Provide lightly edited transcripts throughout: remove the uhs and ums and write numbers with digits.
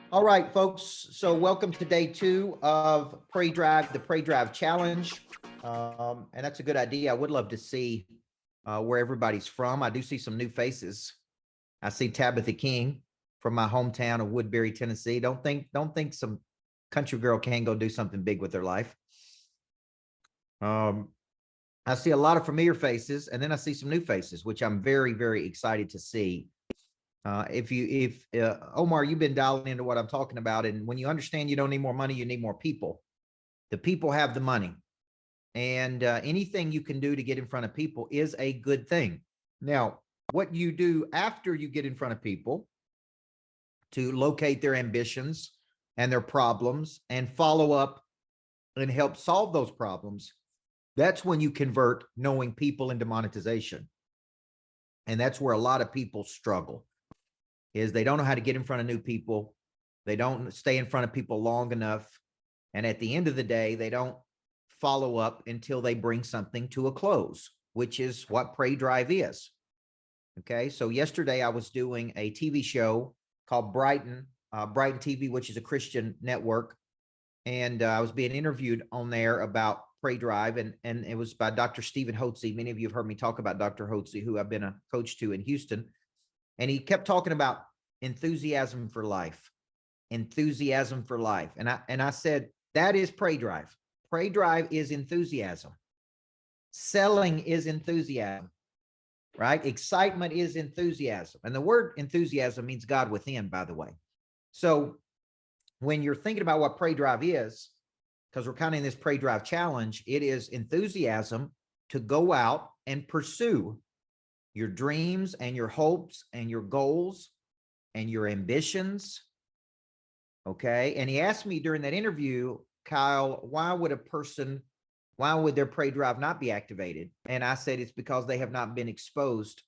All right, folks. So welcome to day 2 of Pray Drive, the Pray Drive Challenge. And that's a good idea. I would love to see where everybody's from. I do see some new faces. I see Tabitha King from my hometown of Woodbury, Tennessee. Don't think some country girl can go do something big with their life. I see a lot of familiar faces, and then I see some new faces, which I'm very, very excited to see. If Omar, you've been dialing into what I'm talking about, and when you understand you don't need more money, you need more people. The people have the money, and anything you can do to get in front of people is a good thing. Now, what you do after you get in front of people to locate their ambitions and their problems and follow up and help solve those problems, that's when you convert knowing people into monetization. And that's where a lot of people struggle, is they don't know how to get in front of new people. They don't stay in front of people long enough. And at the end of the day, they don't follow up until they bring something to a close, which is what Pray Drive is. Okay. So yesterday I was doing a TV show called Brighton TV, which is a Christian network. And I was being interviewed on there about Pray Drive, and it was by Dr. Stephen Hotze. Many of you have heard me talk about Dr. Hotze, who I've been a coach to in Houston. And he kept talking about enthusiasm for life, enthusiasm for life. And I said, that is Pray Drive. Pray Drive is enthusiasm. Selling is enthusiasm, right? Excitement is enthusiasm. And the word enthusiasm means God within, by the way. So when you're thinking about what Pray Drive is, because we're kind of in this Pray Drive challenge, it is enthusiasm to go out and pursue your dreams and your hopes and your goals and your ambitions. Okay. And he asked me during that interview, Kyle, why would their Pray Drive not be activated? And I said, it's because they have not been exposed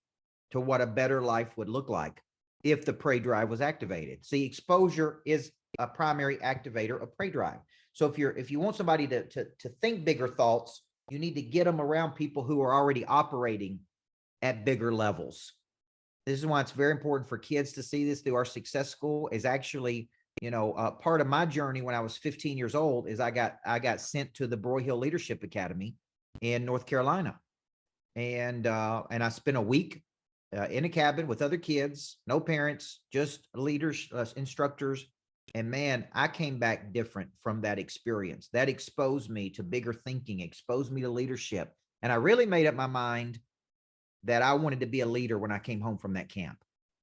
to what a better life would look like if the Pray Drive was activated. See, exposure is a primary activator of Pray Drive. So if you want somebody to think bigger thoughts, you need to get them around people who are already operating at bigger levels. This is why it's very important for kids to see this through our success school. Is actually, part of my journey when I was 15 years old is I got sent to the Broyhill Leadership Academy in North Carolina. And I spent a week in a cabin with other kids, no parents, just leaders, instructors. And man, I came back different from that experience. That exposed me to bigger thinking, exposed me to leadership. And I really made up my mind that I wanted to be a leader when I came home from that camp.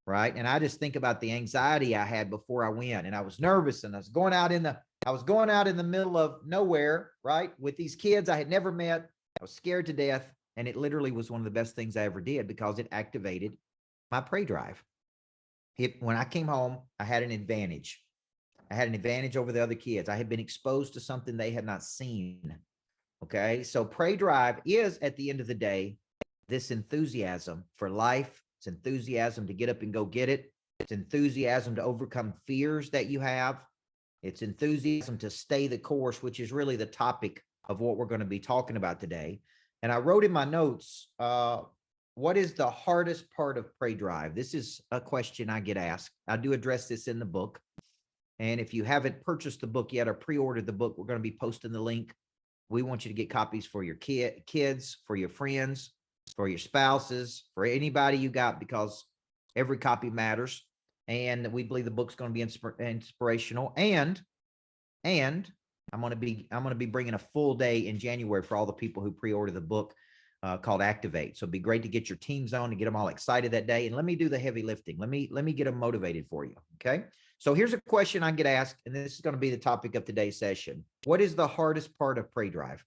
Right. And I just think about the anxiety I had before I went, and I was nervous, and I was going out in the middle of nowhere, right, with these kids I had never met. I was scared to death. And it literally was one of the best things I ever did, because it activated my Pray Drive. When I came home, I had an advantage. I had an advantage over the other kids. I had been exposed to something they had not seen. Okay. So Pray Drive is, at the end of the day, this enthusiasm for life. It's enthusiasm to get up and go get it. It's enthusiasm to overcome fears that you have. It's enthusiasm to stay the course, which is really the topic of what we're going to be talking about today. And I wrote in my notes, what is the hardest part of Pray Drive? This is a question I get asked. I do address this in the book. And if you haven't purchased the book yet or pre-ordered the book, we're going to be posting the link. We want you to get copies for your kids, for your friends, for your spouses, for anybody you got, because every copy matters. And we believe the book's going to be inspirational. And I'm going to be bringing a full day in January for all the people who pre-order the book called Activate. So it'd be great to get your teams on and get them all excited that day. And let me do the heavy lifting. Let me get them motivated for you. Okay. So here's a question I get asked, and this is going to be the topic of today's session. What is the hardest part of Pray Drive?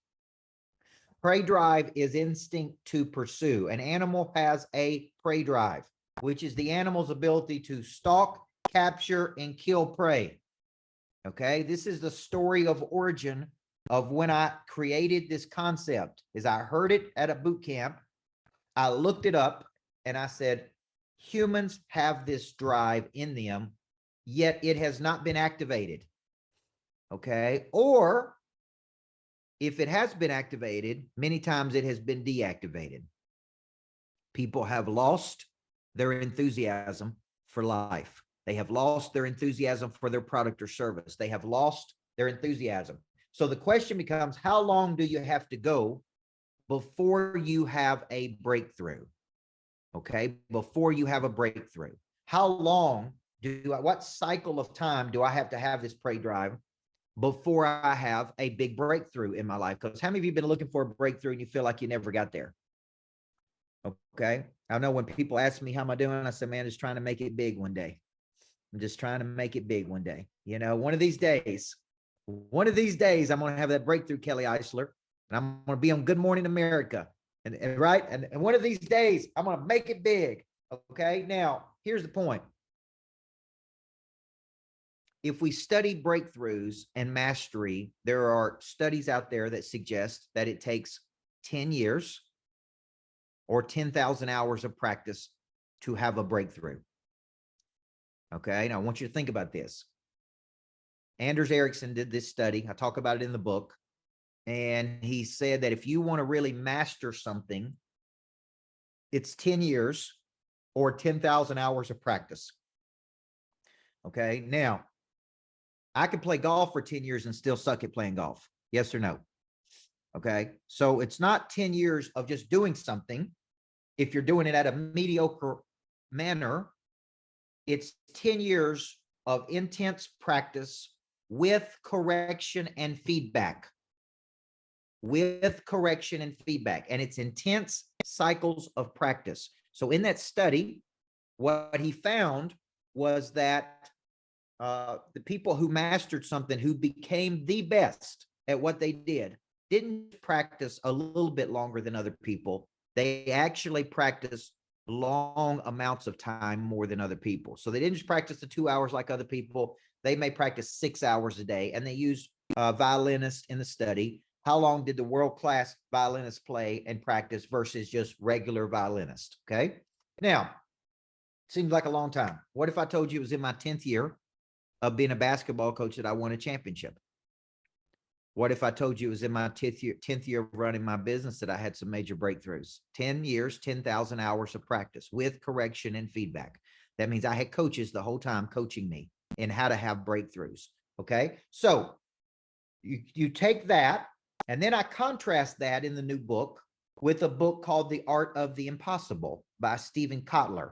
Prey drive is instinct to pursue. An animal has a prey drive, which is the animal's ability to stalk, capture, and kill prey. Okay, this is the story of origin of when I created this concept. Is I heard it at a boot camp. I looked it up and I said, humans have this drive in them, yet it has not been activated. Okay, or if it has been activated, many times it has been deactivated. People have lost their enthusiasm for life. They have lost their enthusiasm for their product or service. They have lost their enthusiasm. So the question becomes, how long do you have to go before you have a breakthrough? Okay, before you have a breakthrough. How long what cycle of time do I have to have this prey drive before I have a big breakthrough in my life? Because how many of you have been looking for a breakthrough and you feel like you never got there? Okay. I know when people ask me how am I doing, I say, man, just trying to make it big one day. I'm just trying to make it big one day. You know, one of these days, I'm going to have that breakthrough, Kelly Eisler, and I'm going to be on Good Morning America. And right. And one of these days, I'm going to make it big. Okay. Now, here's the point. If we study breakthroughs and mastery, there are studies out there that suggest that it takes 10 years or 10,000 hours of practice to have a breakthrough. Okay. Now I want you to think about this. Anders Ericsson did this study. I talk about it in the book. And he said that if you want to really master something, it's 10 years or 10,000 hours of practice. Okay. Now, I could play golf for 10 years and still suck at playing golf. Yes or no? Okay. So it's not 10 years of just doing something. If you're doing it at a mediocre manner, it's 10 years of intense practice with correction and feedback. With correction and feedback. And it's intense cycles of practice. So in that study, what he found was that the people who mastered something, who became the best at what they did, didn't practice a little bit longer than other people. They actually practiced long amounts of time more than other people. So they didn't just practice the 2 hours like other people. They may practice 6 hours a day, and they used violinists in the study. How long did the world-class violinists play and practice versus just regular violinists? Okay. Now, seems like a long time. What if I told you it was in my 10th year of being a basketball coach that I won a championship? What if I told you it was in my 10th year of running my business that I had some major breakthroughs? 10 years, 10,000 hours of practice with correction and feedback. That means I had coaches the whole time coaching me in how to have breakthroughs. Okay. So you take that, and then I contrast that in the new book with a book called The Art of the Impossible by Stephen Kotler.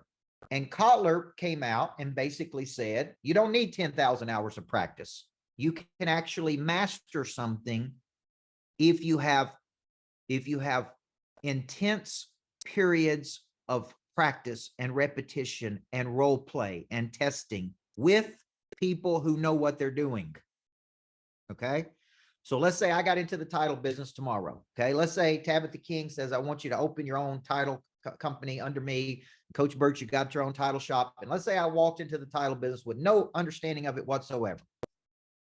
And Kotler came out and basically said, you don't need 10,000 hours of practice. You can actually master something if you have intense periods of practice and repetition and role play and testing with people who know what they're doing. Okay. So let's say I got into the title business tomorrow. Okay. Let's say Tabitha King says, I want you to open your own title company under me. Coach Burt, you got your own title shop. And let's say I walked into the title business with no understanding of it whatsoever.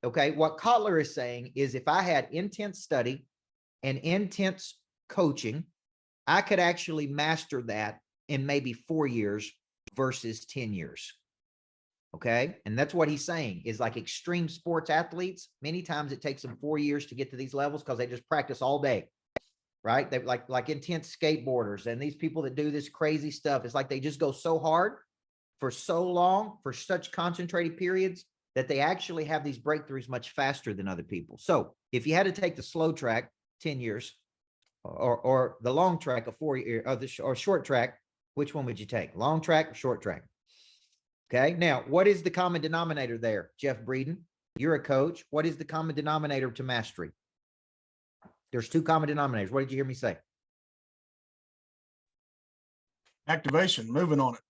Okay. What Kotler is saying is if I had intense study and intense coaching, I could actually master that in maybe 4 years versus 10 years. Okay. And that's what he's saying is like extreme sports athletes. Many times it takes them 4 years to get to these levels because they just practice all day. Right. They like intense skateboarders and these people that do this crazy stuff. It's like they just go so hard for so long, for such concentrated periods, that they actually have these breakthroughs much faster than other people. So if you had to take the slow track, 10 years, or the long track of 4 years, or short track, which one would you take? Long track or short track? Okay. Now, what is the common denominator there, Jeff Breeden? You're a coach. What is the common denominator to mastery? There's two common denominators. What did you hear me say? Activation, moving on it.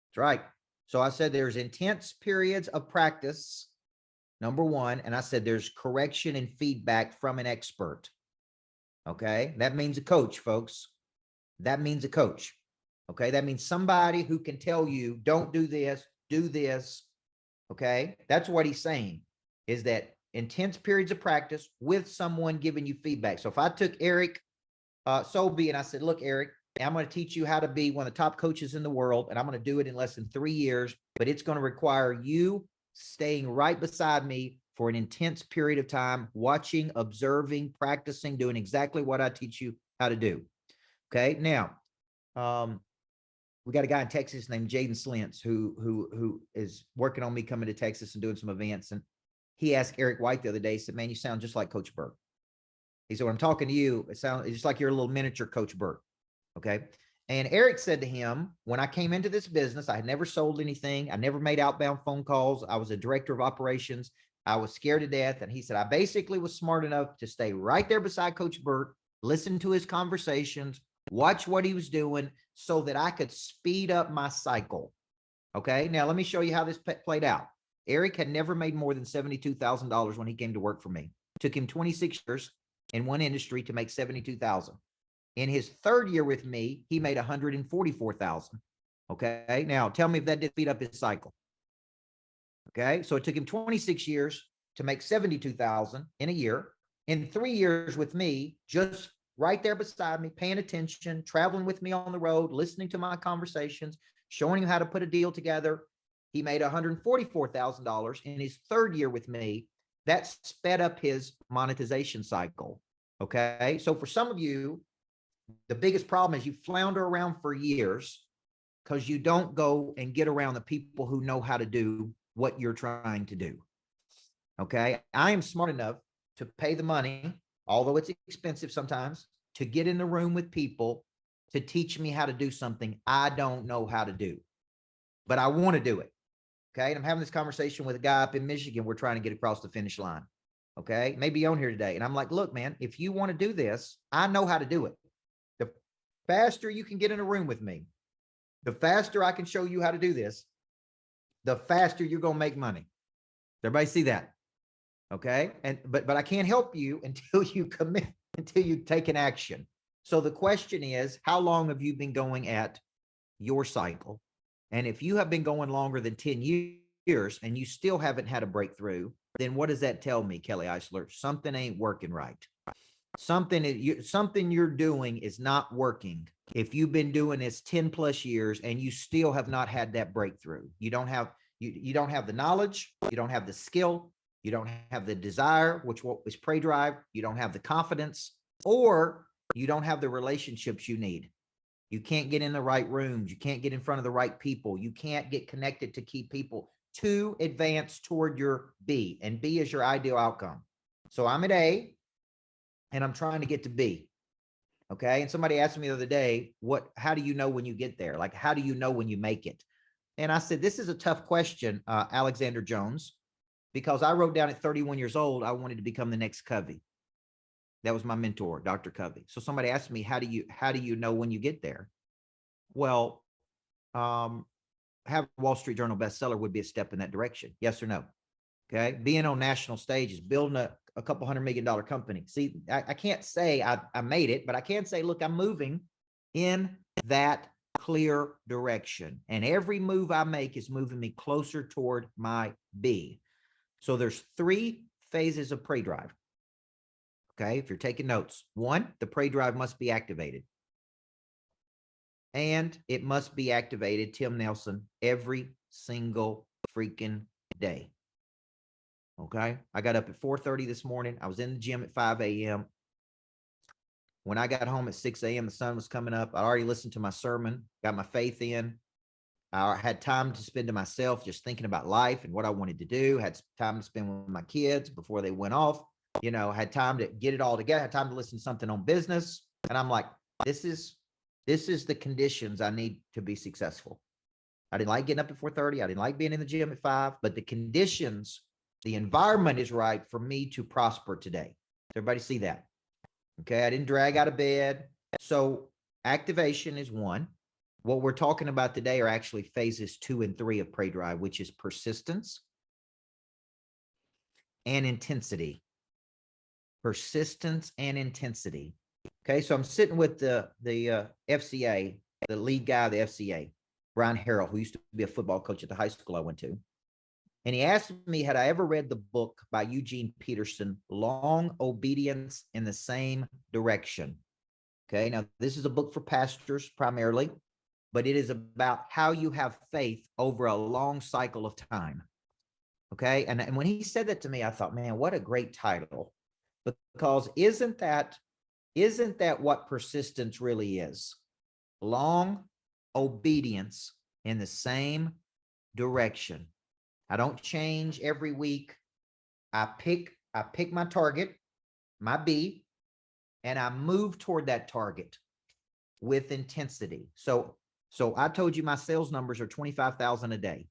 That's right. So I said there's intense periods of practice, number one, and I said there's correction and feedback from an expert. Okay. That means a coach, folks. That means a coach. Okay. That means somebody who can tell you, don't do this, do this. Okay. That's what he's saying, is that intense periods of practice with someone giving you feedback. So if I took Eric Sobey and I said, look, Eric, I'm going to teach you how to be one of the top coaches in the world, and I'm going to do it in less than 3 years, but it's going to require you staying right beside me for an intense period of time, watching, observing, practicing, doing exactly what I teach you how to do. Okay. Now, we got a guy in Texas named Jaden Slintz who is working on me coming to Texas and doing some events. And he asked Eric White the other day, he said, man, you sound just like Coach Burt. He said, when I'm talking to you, it's just like you're a little miniature Coach Burt. Okay. And Eric said to him, when I came into this business, I had never sold anything. I never made outbound phone calls. I was a director of operations. I was scared to death. And he said, I basically was smart enough to stay right there beside Coach Burt, listen to his conversations, watch what he was doing so that I could speed up my cycle. Okay. Now let me show you how this played out. Eric had never made more than $72,000 when he came to work for me. It took him 26 years in one industry to make 72,000. In his third year with me, he made 144,000. Okay. Now tell me if that did speed up his cycle. Okay. So it took him 26 years to make 72,000 in a year. In 3 years with me, just right there beside me, paying attention, traveling with me on the road, listening to my conversations, showing him how to put a deal together. He made $144,000 in his third year with me. That sped up his monetization cycle. Okay. So for some of you, the biggest problem is you flounder around for years because you don't go and get around the people who know how to do what you're trying to do. Okay. I am smart enough to pay the money, although it's expensive sometimes, to get in the room with people to teach me how to do something I don't know how to do, but I want to do it. Okay. And I'm having this conversation with a guy up in Michigan. We're trying to get across the finish line. Okay. Maybe on here today. And I'm like, look, man, if you want to do this, I know how to do it. The faster you can get in a room with me, the faster I can show you how to do this, the faster you're going to make money. Everybody see that? Okay. And, but I can't help you until you commit, until you take an action. So the question is, how long have you been going at your cycle? And if you have been going longer than 10 years and you still haven't had a breakthrough, then what does that tell me, Kelly Eisler? Something ain't working right. Something you're doing is not working. If you've been doing this 10 plus years and you still have not had that breakthrough, you don't have the knowledge, you don't have the skill, you don't have the desire, which is prey drive, you don't have the confidence, or you don't have the relationships you need. You can't get in the right rooms. You can't get in front of the right people. You can't get connected to key people to advance toward your B, and B is your ideal outcome. So I'm at A and I'm trying to get to B. Okay. And somebody asked me the other day, how do you know when you get there? Like, how do you know when you make it? And I said, this is a tough question, Alexander Jones, because I wrote down at 31 years old, I wanted to become the next Covey. That was my mentor, Dr. Covey. So somebody asked me, how do you know when you get there? Well, have a Wall Street Journal bestseller would be a step in that direction. Yes or no? Okay. Being on national stages, building a couple $100 million company. See, I can't say I made it, but I can say, look, I'm moving in that clear direction. And every move I make is moving me closer toward my B. So there's 3 phases of prey drive. Okay. If you're taking notes, 1, the prey drive must be activated. And it must be activated, Tim Nelson, every single freaking day. Okay. I got up at 4:30 this morning. I was in the gym at 5 a.m. When I got home at 6 a.m., the sun was coming up. I already listened to my sermon, got my faith in. I had time to spend to myself, just thinking about life and what I wanted to do. Had time to spend with my kids before they went off. You know, had time to get it all together. Had time to listen to something on business. And I'm like, this is the conditions I need to be successful. I didn't like getting up at 4:30. I didn't like being in the gym at 5, but the conditions, the environment is right for me to prosper today. Everybody see that? Okay. I didn't drag out of bed. So activation is 1. What we're talking about today are actually phases 2 and 3 of prey drive, which is persistence and intensity. Persistence and intensity. Okay. So I'm sitting with the FCA, the lead guy of the FCA, Brian Harrell, who used to be a football coach at the high school I went to. And he asked me, had I ever read the book by Eugene Peterson, Long Obedience in the Same Direction? Okay. Now, this is a book for pastors primarily, but it is about how you have faith over a long cycle of time. Okay. And when he said that to me, I thought, man, what a great title. Because isn't that what persistence really is? Long obedience in the same direction. I don't change every week. I pick my target, my B, and I move toward that target with intensity. So I told you my sales numbers are 25,000 a day.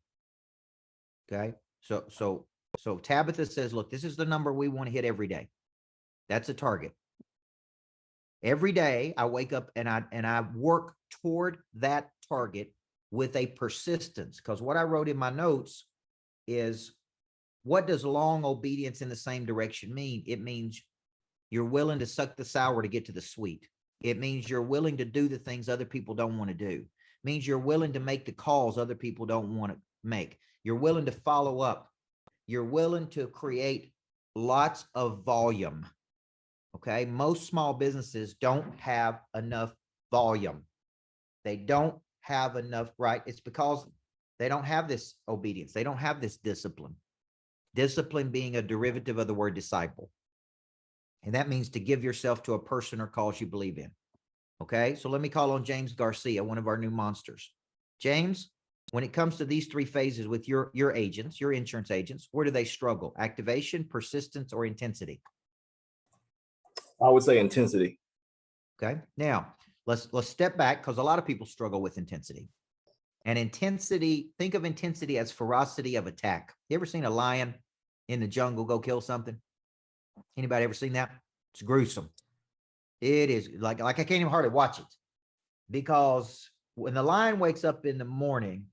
Okay. So Tabitha says, look, this is the number we want to hit every day. That's a target. Every day I wake up and I work toward that target with a persistence. Because what I wrote in my notes is, what does long obedience in the same direction mean? It means you're willing to suck the sour to get to the sweet. It means you're willing to do the things other people don't want to do. It means you're willing to make the calls other people don't want to make. You're willing to follow up. You're willing to create lots of volume. Okay. Most small businesses don't have enough volume. They don't have enough, right? It's because they don't have this obedience. They don't have this discipline. Discipline being a derivative of the word disciple. And that means to give yourself to a person or cause you believe in. Okay. So let me call on James Garcia, one of our new monsters. James, when it comes to these three phases with your agents, your insurance agents, where do they struggle? Activation, persistence, or intensity? I would say intensity. Okay. Now let's step back, because a lot of people struggle with intensity. And intensity, think of intensity as ferocity of attack. You ever seen a lion in the jungle go kill something? Anybody ever seen that? It's gruesome. It is like I can't even hardly watch it, because when the lion wakes up in the morning,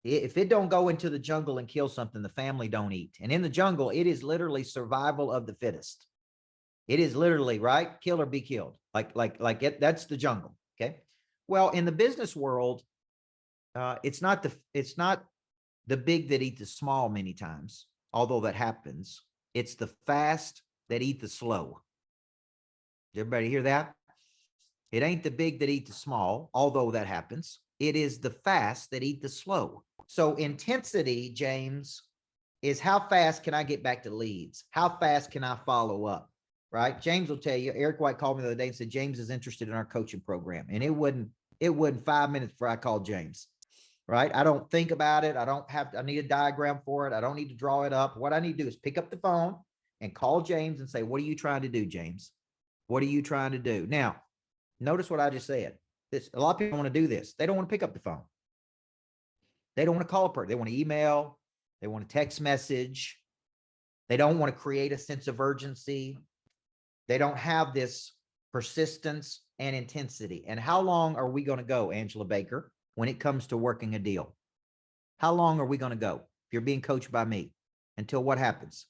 if it don't go into the jungle and kill something, the family don't eat. And in the jungle, it is literally survival of the fittest. It is literally, right? Kill or be killed. That's the jungle. Okay. Well, in the business world, it's not the big that eat the small many times, although that happens. It's the fast that eat the slow. Did everybody hear that? It ain't the big that eat the small, although that happens. It is the fast that eat the slow. So intensity, James, is how fast can I get back to leads? How fast can I follow up? Right? James will tell you. Eric White called me the other day and said, James is interested in our coaching program. And it wasn't 5 minutes before I called James. Right? I don't think about it. I need a diagram for it. I don't need to draw it up. What I need to do is pick up the phone and call James and say, what are you trying to do, James? What are you trying to do? Now, notice what I just said. A lot of people want to do this. They don't want to pick up the phone. They don't want to call a person. They want to email. They want to text message. They don't want to create a sense of urgency. They don't have this persistence and intensity. And how long are we going to go, Angela Baker, when it comes to working a deal? How long are we going to go if you're being coached by me? Until what happens?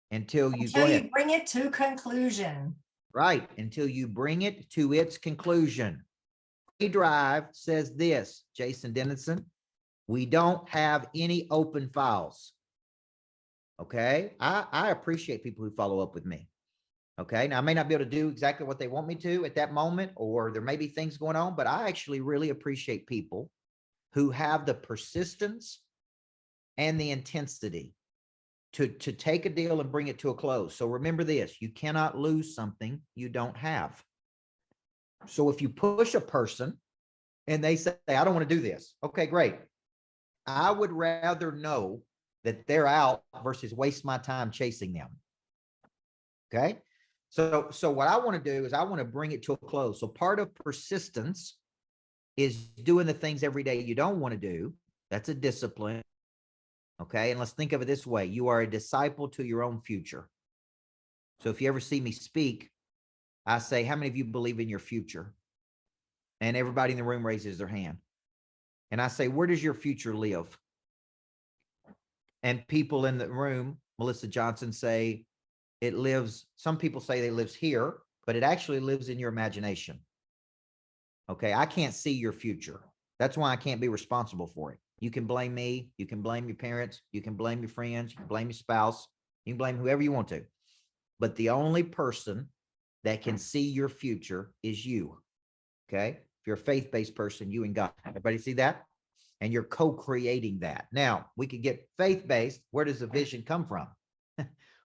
Until you bring it to conclusion. Right. Until you bring it to its conclusion. Drive says this, Jason Dennison, we don't have any open files. Okay. I appreciate people who follow up with me. Okay. Now I may not be able to do exactly what they want me to at that moment, or there may be things going on, but I actually really appreciate people who have the persistence and the intensity to take a deal and bring it to a close. So remember this, you cannot lose something you don't have. So if you push a person and they say, I don't want to do this. Okay, great. I would rather know that they're out versus waste my time chasing them. Okay. So what I want to do is I want to bring it to a close. So part of persistence is doing the things every day you don't want to do. That's a discipline. Okay. And let's think of it this way. You are a disciple to your own future. So if you ever see me speak, I say, how many of you believe in your future? And everybody in the room raises their hand. And I say, where does your future live? And people in the room, Melissa Johnson, say it lives. Some people say it lives here, but it actually lives in your imagination. Okay. I can't see your future. That's why I can't be responsible for it. You can blame me. You can blame your parents. You can blame your friends. You can blame your spouse. You can blame whoever you want to. But the only person that can see your future is you. Okay. If you're a faith-based person, you and God. Everybody see that? And you're co-creating that. Now, we could get faith-based. Where does the vision come from?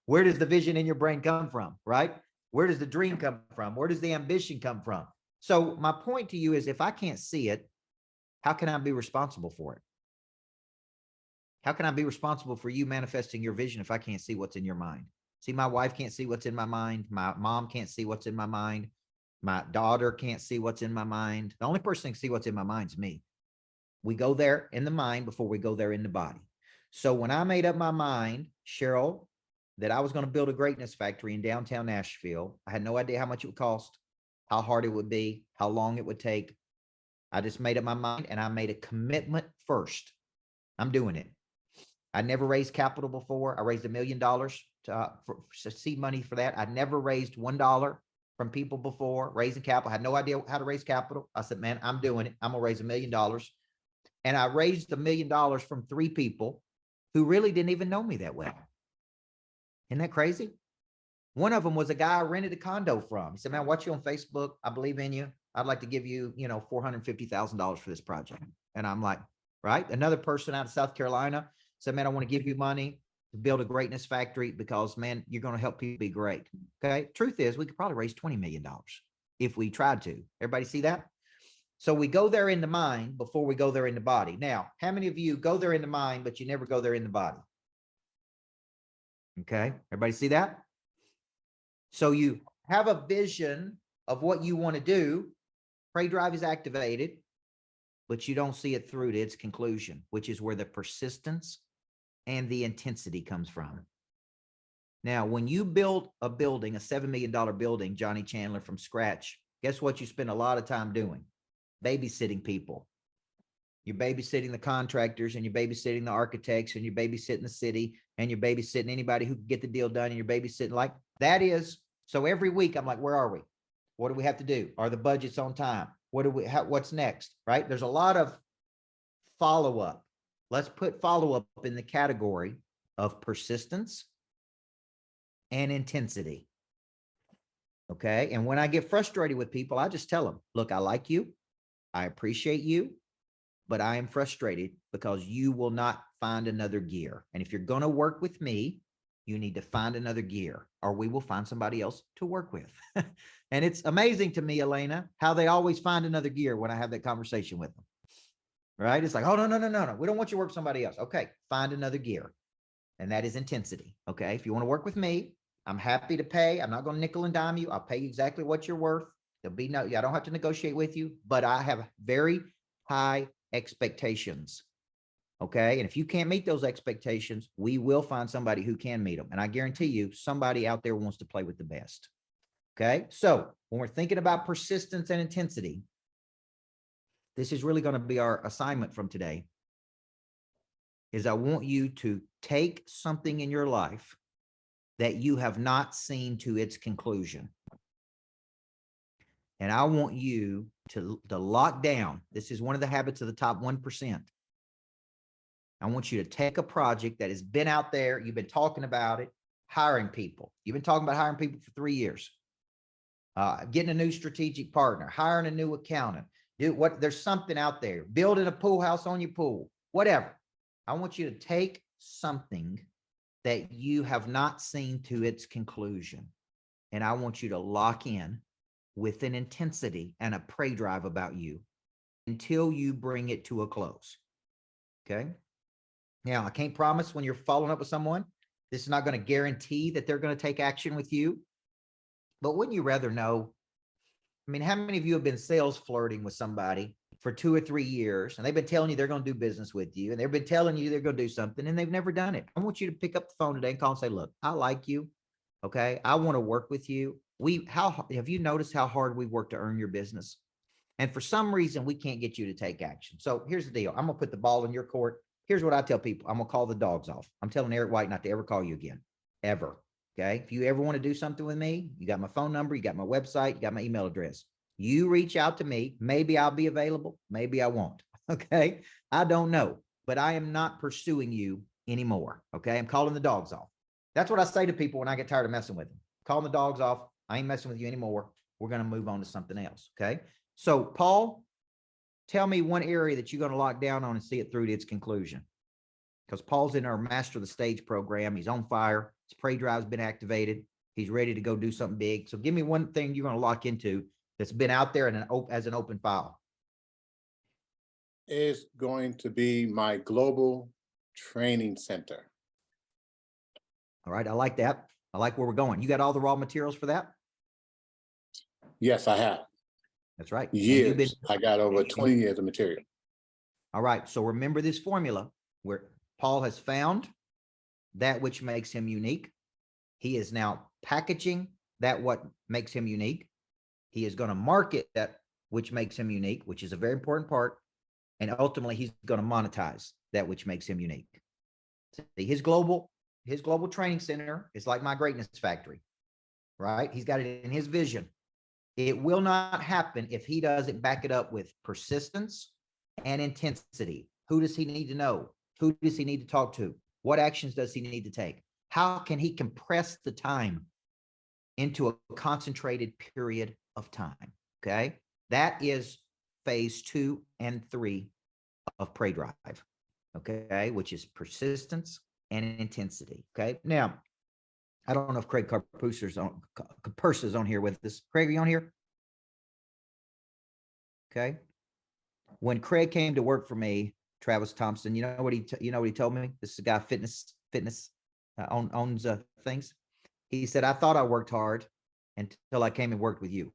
Where does the vision in your brain come from? Right? Where does the dream come from? Where does the ambition come from? So my point to you is, if I can't see it, how can I be responsible for it? How can I be responsible for you manifesting your vision if I can't see what's in your mind? See, my wife can't see what's in my mind. My mom can't see what's in my mind. My daughter can't see what's in my mind. The only person that can see what's in my mind is me. We go there in the mind before we go there in the body. So when I made up my mind, Cheryl, that I was going to build a greatness factory in downtown Nashville, I had no idea how much it would cost, how hard it would be, how long it would take. I just made up my mind, and I made a commitment first. I'm doing it. I never raised capital before. I raised $1 million for seed money for that. I never raised $1 from people before raising capital. I had no idea how to raise capital. I said, man, I'm doing it. I'm going to raise $1 million. And I raised $1 million from 3 people who really didn't even know me that well. Isn't that crazy? One of them was a guy I rented a condo from. He said, man, I watch you on Facebook. I believe in you. I'd like to give you, $450,000 for this project. And I'm like, right. Another person out of South Carolina said, man, I want to give you money to build a greatness factory because, man, you're going to help people be great. Okay. Truth is, we could probably raise $20 million if we tried to. Everybody see that? So we go there in the mind before we go there in the body. Now, how many of you go there in the mind, but you never go there in the body? Okay. Everybody see that? So you have a vision of what you want to do. Prey drive is activated, but you don't see it through to its conclusion, which is where the persistence and the intensity comes from. Now, when you build a building, a $7 million building, Johnny Chandler, from scratch, guess what you spend a lot of time doing? Babysitting people. You're babysitting the contractors, and you're babysitting the architects, and you're babysitting the city, and you're babysitting anybody who can get the deal done, and you're babysitting like that is. So every week I'm like, where are we? What do we have to do? Are the budgets on time? What's next? Right? There's a lot of follow-up. Let's put follow-up in the category of persistence and intensity. Okay. And when I get frustrated with people, I just tell them, look, I like you. I appreciate you, but I am frustrated because you will not find another gear. And if you're going to work with me, you need to find another gear, or we will find somebody else to work with. And it's amazing to me, Elena, how they always find another gear when I have that conversation with them. Right? It's like, oh, no. We don't want you to work with somebody else. Okay. Find another gear. And that is intensity. Okay. If you want to work with me, I'm happy to pay. I'm not going to nickel and dime you. I'll pay you exactly what you're worth. There'll be I don't have to negotiate with you, but I have very high expectations. Okay. And if you can't meet those expectations, we will find somebody who can meet them. And I guarantee you, somebody out there wants to play with the best. Okay. So when we're thinking about persistence and intensity, this is really going to be our assignment from today. Is I want you to take something in your life that you have not seen to its conclusion. And I want you to lock down. This is one of the habits of the top 1%. I want you to take a project that has been out there. You've been talking about it, hiring people. You've been talking about hiring people for 3 years, getting a new strategic partner, hiring a new accountant. There's something out there, building a pool house on your pool, whatever. I want you to take something that you have not seen to its conclusion. And I want you to lock in with an intensity and a prey drive about you until you bring it to a close. Okay. Now, I can't promise when you're following up with someone, this is not going to guarantee that they're going to take action with you. But wouldn't you rather know? I mean, how many of you have been sales flirting with somebody for 2 or 3 years, and they've been telling you they're going to do business with you, and they've been telling you they're going to do something, and they've never done it? I want you to pick up the phone today and call and say, look, I like you. Okay. I want to work with you. How have you noticed how hard we work to earn your business? And for some reason, we can't get you to take action. So here's the deal. I'm going to put the ball in your court. Here's what I tell people. I'm going to call the dogs off. I'm telling Eric White not to ever call you again, ever. Okay. If you ever want to do something with me, you got my phone number, you got my website, you got my email address. You reach out to me. Maybe I'll be available. Maybe I won't. Okay. I don't know, but I am not pursuing you anymore. Okay. I'm calling the dogs off. That's what I say to people when I get tired of messing with them. Calling the dogs off. I ain't messing with you anymore. We're going to move on to something else. Okay. So Paul, tell me one area that you're going to lock down on and see it through to its conclusion. Because Paul's in our Master the Stage program. He's on fire. His prey drive's been activated. He's ready to go do something big. So give me one thing you're going to lock into that's been out there as an open file? Is going to be my global training center. All right. I like that. I like where we're going. You got all the raw materials for that? Yes, I have. That's right. And you've been, Years. I got over 20 years of material. all right. So remember this formula where Paul has found that which makes him unique. He is now packaging that what makes him unique. He is going to market that which makes him unique, which is a very important part. And ultimately, he's going to monetize that which makes him unique. See, his global training center is like my greatness factory, right? He's got it in his vision. It will not happen if he doesn't back it up with persistence and intensity. Who does he need to know? Who does he need to talk to? What actions does he need to take? How can he compress the time into a concentrated period of time? Okay. That is phase 2 and 3 of Pray Drive. Okay. Which is persistence and intensity. Okay. Now, I don't know if Craig Carpusser's on here with us. Craig, are you on here? Okay. When Craig came to work for me, Travis Thompson, you know what he told me? This is a guy fitness owns things. He said, I thought I worked hard until I came and worked with you.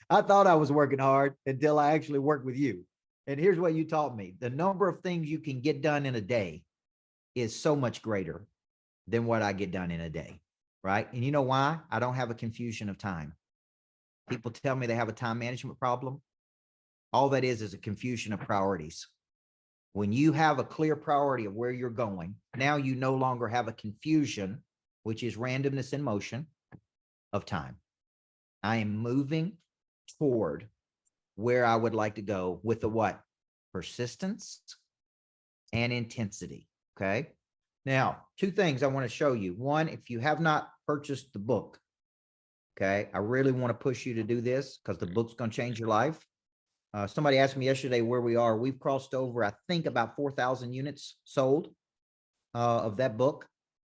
I thought I was working hard until I actually worked with you. And here's what you taught me. The number of things you can get done in a day is so much greater than what I get done in a day, right? And you know why? I don't have a confusion of time. People tell me they have a time management problem. All that is a confusion of priorities. When you have a clear priority of where you're going, now you no longer have a confusion, which is randomness in motion of time. I am moving toward where I would like to go with the what? Persistence and intensity. Okay. Now, 2 things I want to show you. One, if you have not purchased the book, okay, I really want to push you to do this because the book's going to change your life. Somebody asked me yesterday where we are. We've crossed over, I think, about 4,000 units sold of that book.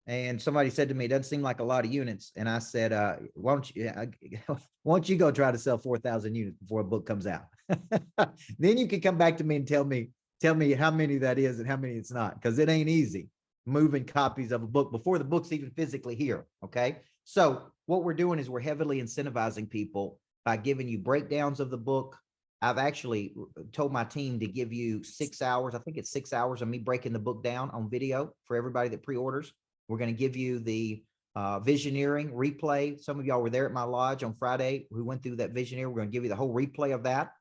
And somebody said to me, it doesn't seem like a lot of units. And I said, why don't you go try to sell 4,000 units before a book comes out? Then you can come back to me and tell me how many that is and how many it's not, because it ain't easy moving copies of a book before the book's even physically here. Okay. So what we're doing is we're heavily incentivizing people by giving you breakdowns of the book. I've actually told my team to give you 6 hours. I think it's 6 hours of me breaking the book down on video for everybody that pre-orders. We're going to give you the visioneering replay. Some of y'all were there at my lodge on Friday. We went through that visioneering. We're going to give you the whole replay of that.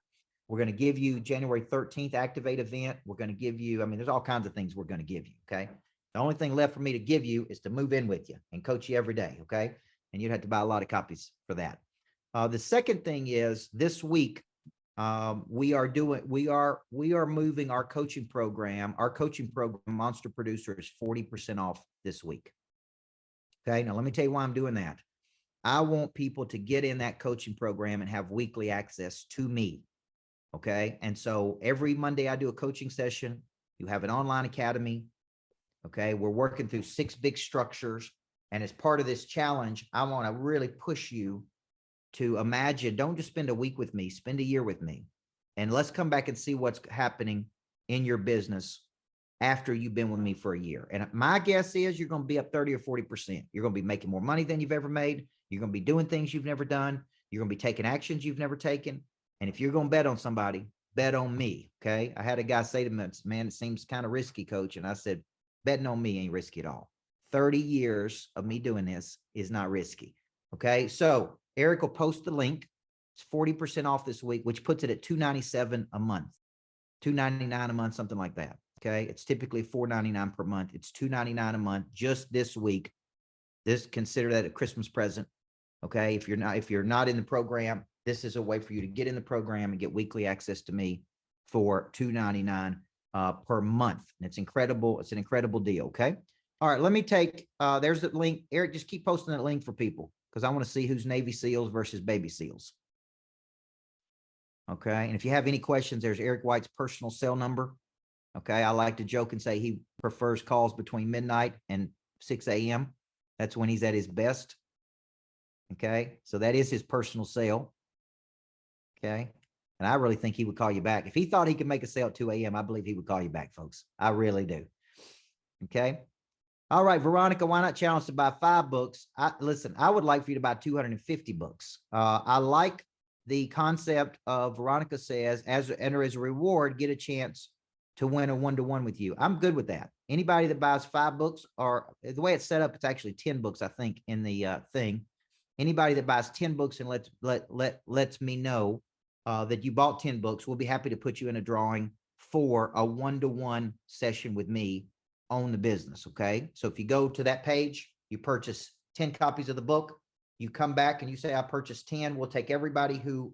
We're going to give you January 13th Activate event. We're going to give you, I mean, there's all kinds of things we're going to give you. Okay. The only thing left for me to give you is to move in with you and coach you every day. Okay. And you'd have to buy a lot of copies for that. The second thing is this week, we are moving our coaching program. Our coaching program, Monster Producer, is 40% off this week. Okay. Now let me tell you why I'm doing that. I want people to get in that coaching program and have weekly access to me. Okay. And so every Monday I do a coaching session. You have an online academy. Okay. We're working through 6 big structures. And as part of this challenge, I want to really push you to imagine, don't just spend a week with me, spend a year with me. And let's come back and see what's happening in your business after you've been with me for a year. And my guess is you're going to be up 30 or 40%. You're going to be making more money than you've ever made. You're going to be doing things you've never done. You're going to be taking actions you've never taken. And if you're going to bet on somebody, bet on me. Okay. I had a guy say to me, man, it seems kind of risky, coach. And I said, betting on me ain't risky at all. 30 years of me doing this is not risky. Okay. So Eric will post the link. It's 40% off this week, which puts it at $297 a month, $299 a month, something like that. Okay. It's typically $499 per month. It's $299 a month just this week. Consider that a Christmas present. Okay. If you're not in the program, this is a way for you to get in the program and get weekly access to me for $299 per month. And it's incredible. It's an incredible deal. Okay. All right. Let me take, there's the link. Eric, just keep posting that link for people, because I want to see who's Navy SEALs versus baby SEALs. Okay. And if you have any questions, there's Eric White's personal cell number. Okay. I like to joke and say he prefers calls between midnight and 6 a.m. That's when he's at his best. Okay. So that is his personal sale. Okay. And I really think he would call you back. If he thought he could make a sale at 2 a.m., I believe he would call you back, folks. I really do. Okay. All right, Veronica, why not challenge to buy 5 books? Listen, I would like for you to buy 250 books. I like the concept of Veronica says, as a reward, get a chance to win a 1-to-1 with you. I'm good with that. Anybody that buys 5 books, or the way it's set up, it's actually 10 books, I think, in the thing. Anybody that buys 10 books and lets me know that you bought 10 books, we'll be happy to put you in a drawing for a 1-to-1 session with me on the business. Okay. So if you go to that page, you purchase 10 copies of the book, you come back and you say, I purchased 10. We'll take everybody who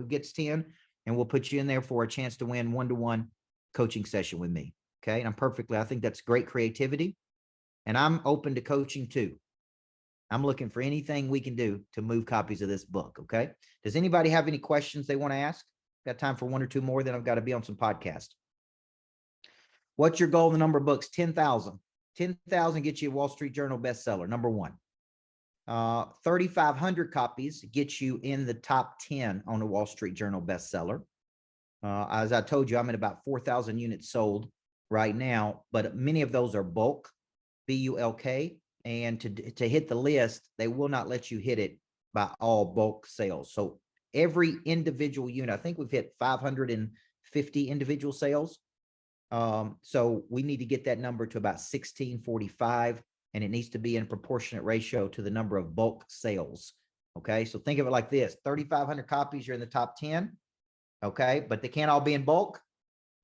gets 10 and we'll put you in there for a chance to win 1-to-1 coaching session with me. Okay. And I think that's great creativity. And I'm open to coaching too. I'm looking for anything we can do to move copies of this book. Okay. Does anybody have any questions they want to ask? Got time for 1 or 2 more, then I've got to be on some podcast. What's your goal? The number of books? 10,000. 10,000 gets you a Wall Street Journal bestseller, number 1. 3,500 copies gets you in the top 10 on a Wall Street Journal bestseller. As I told you, I'm at about 4,000 units sold right now, but many of those are bulk, B-U-L-K. And to hit the list, they will not let you hit it by all bulk sales. So every individual unit, I think we've hit 550 individual sales. So we need to get that number to about 1645, and it needs to be in a proportionate ratio to the number of bulk sales. Okay. So think of it like this: 3,500 copies, you're in the top 10. Okay. But they can't all be in bulk.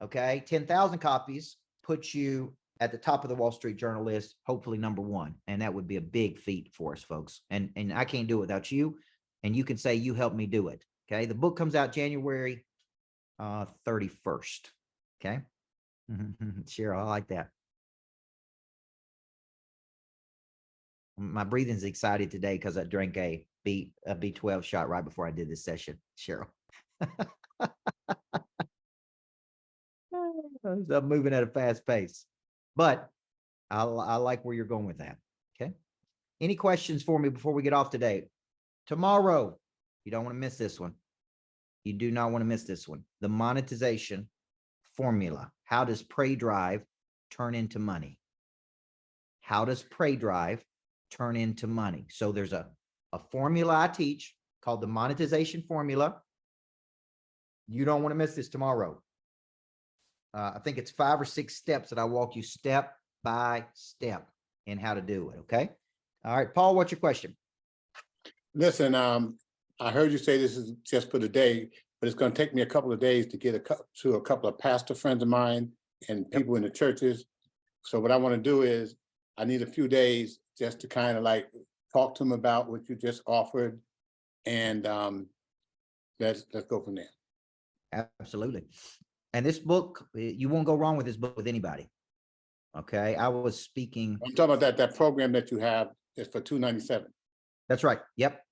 Okay. 10,000 copies puts you at the top of the Wall Street Journal list, hopefully number 1. And that would be a big feat for us, folks. And I can't do it without you. And you can say you helped me do it. Okay. The book comes out January 31st. Okay. Cheryl, I like that. My breathing's excited today because I drank a B12 shot right before I did this session, Cheryl. I'm moving at a fast pace, but I like where you're going with that. Okay. Any questions for me before we get off today? Tomorrow, you don't want to miss this one. You do not want to miss this one. The monetization formula. How does Pray Drive turn into money? How does Pray Drive turn into money? So there's a formula I teach called the monetization formula. You don't want to miss this tomorrow. I think it's 5 or 6 steps that I walk you step by step in how to do it. Okay. All right, Paul, what's your question? Listen, I heard you say this is just for the day, but it's going to take me a couple of days to get to a couple of pastor friends of mine and people in the churches. So what I want to do is I need a few days just to kind of like talk to them about what you just offered. And let's go from there. Absolutely. And this book, you won't go wrong with this book with anybody. Okay. I was speaking. I'm talking about that program that you have is for $297. That's right. Yep.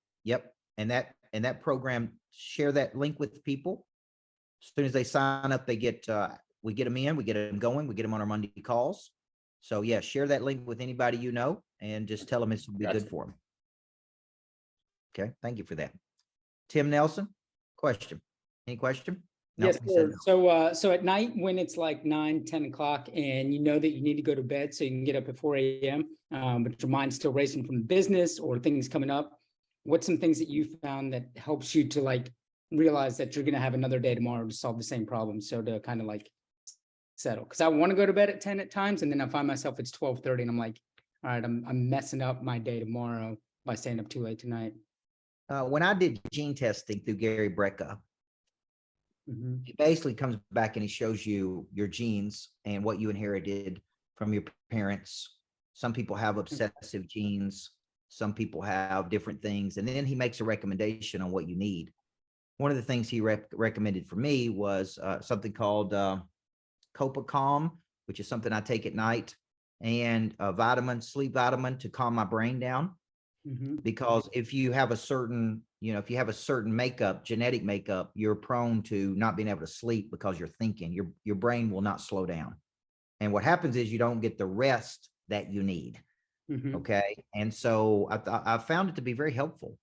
And that program, share that link with people. As soon as they sign up, they get, we get them in, we get them going, we get them on our Monday calls. So yeah, share that link with anybody you know, and just tell them it's will be good for them. Okay. Thank you for that. Tim Nelson, question. Any question? No, Yes, he said sir. no. So at night when it's like 9, 10 o'clock and you know that you need to go to bed so you can get up at 4 a.m., but your mind's still racing from the business or things coming up, what's some things that you found that helps you to like realize that you're going to have another day tomorrow to solve the same problem? So to kind of like settle, because I want to go to bed at 10 at times, and then I find myself it's 12:30 and I'm like, all right, I'm messing up my day tomorrow by staying up too late tonight. When I did gene testing through Gary Brecka, he basically comes back and he shows you your genes and what you inherited from your parents. Some people have obsessive genes. Some people have different things. And then he makes a recommendation on what you need. One of the things he recommended for me was something called Copacalm, which is something I take at night, and a vitamin, sleep vitamin to calm my brain down. Because if you have a certain, if you have a certain makeup, genetic makeup, you're prone to not being able to sleep because you're thinking. Your brain will not slow down. And what happens is you don't get the rest that you need. Okay. And so I found it to be very helpful.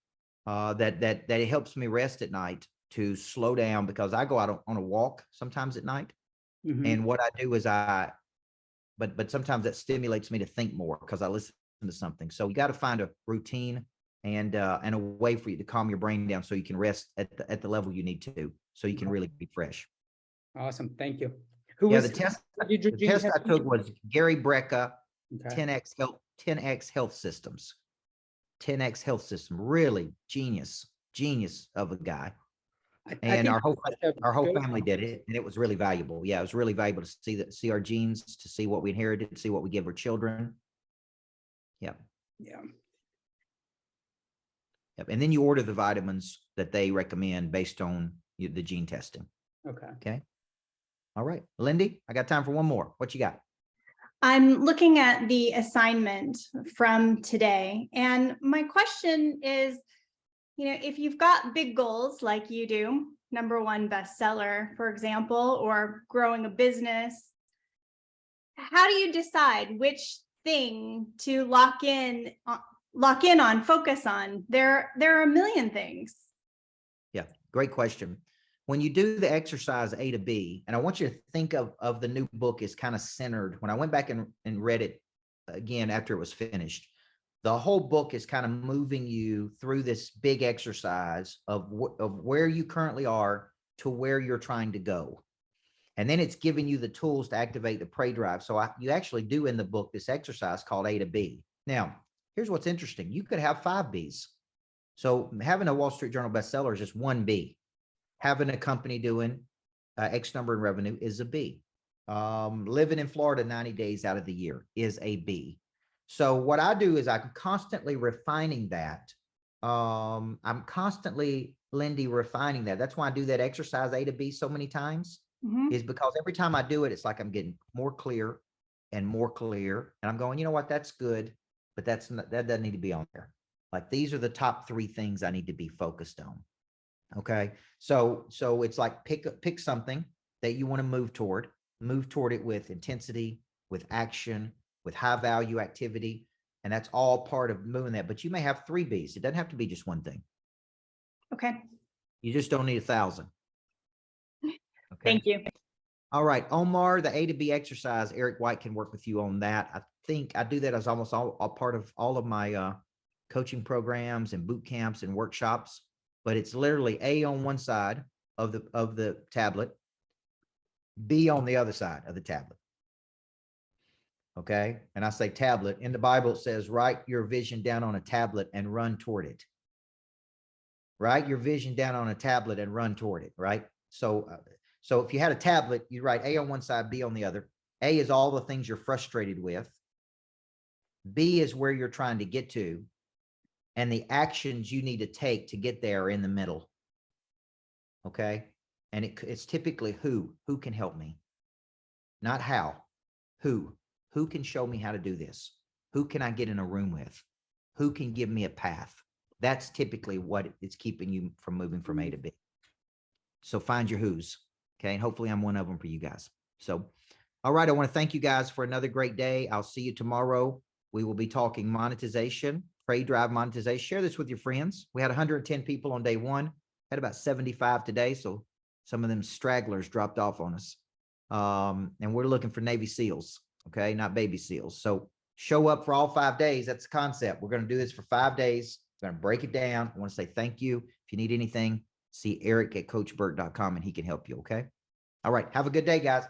that it helps me rest at night to slow down, because I go out on a walk sometimes at night. Mhm. And what I do is but sometimes that stimulates me to think more because I listen to something. So you got to find a routine and a way for you to calm your brain down so you can rest at the level you need to, so you can really be fresh. Awesome. Thank you. Who Yeah, was the test did your the gene test I test took teacher? was Gary Brecka, Okay. 10X Health Systems. 10X Health System, really genius of a guy. I And think our whole that's a good family did it, and it was really valuable. Yeah, it was really valuable to see our genes, to see what we inherited, to see what we give our children. Yeah. Yeah. Yep. And then you order the vitamins that they recommend based on the gene testing. Okay. Okay. All right, Lindy, I got time for one more. What you got? I'm looking at the assignment from today, and my question is, if you've got big goals like you do, #1 bestseller, for example, or growing a business, how do you decide which thing to lock in on, focus on? There are a million things. Yeah, great question. When you do the exercise A to B, and I want you to think of the new book is kind of centered. When I went back and read it again after it was finished, the whole book is kind of moving you through this big exercise of where you currently are to where you're trying to go. And then it's giving you the tools to activate the prey drive. So you actually do in the book this exercise called A to B. Now, here's what's interesting. You could have 5 Bs. So having a Wall Street Journal bestseller is just 1 B. Having a company doing X number in revenue is a B. Living in Florida 90 days out of the year is a B. So what I do is I'm constantly refining that. I'm constantly, Lindy, refining that. That's why I do that exercise A to B so many times, is because every time I do it, it's like I'm getting more clear and more clear. And I'm going, you know what, that's good, but that doesn't need to be on there. Like, these are the top 3 things I need to be focused on. Okay. So it's like pick something that you want to move toward it with intensity, with action, with high value activity. And that's all part of moving that. But you may have 3 Bs. It doesn't have to be just one thing. Okay. You just don't need 1,000. Okay. Thank you. All right, Omar, the A to B exercise, Eric White can work with you on that. I think I do that as almost all part of all of my coaching programs and boot camps and workshops. But it's literally A on one side of the tablet, B on the other side of the tablet. Okay. And I say tablet. In the Bible, it says, write your vision down on a tablet and run toward it. Write your vision down on a tablet and run toward it. Right. So if you had a tablet, you write A on one side, B on the other. A is all the things you're frustrated with. B is where you're trying to get to. And the actions you need to take to get there in the middle. Okay. And it's typically who can help me, not how. Who can show me how to do this? Who can I get in a room with? Who can give me a path? That's typically what is keeping you from moving from A to B. So find your who's. Okay. And hopefully I'm one of them for you guys. So, all right. I want to thank you guys for another great day. I'll see you tomorrow. We will be talking monetization, prey drive monetization. Share this with your friends. We had 110 people on day 1, had about 75 today. So some of them stragglers dropped off on us. And we're looking for Navy SEALs. Okay. Not baby seals. So show up for all 5 days. That's the concept. We're going to do this for 5 days. We're going to break it down. I want to say thank you. If you need anything, see Eric at coachburt.com and he can help you. Okay. All right. Have a good day, guys.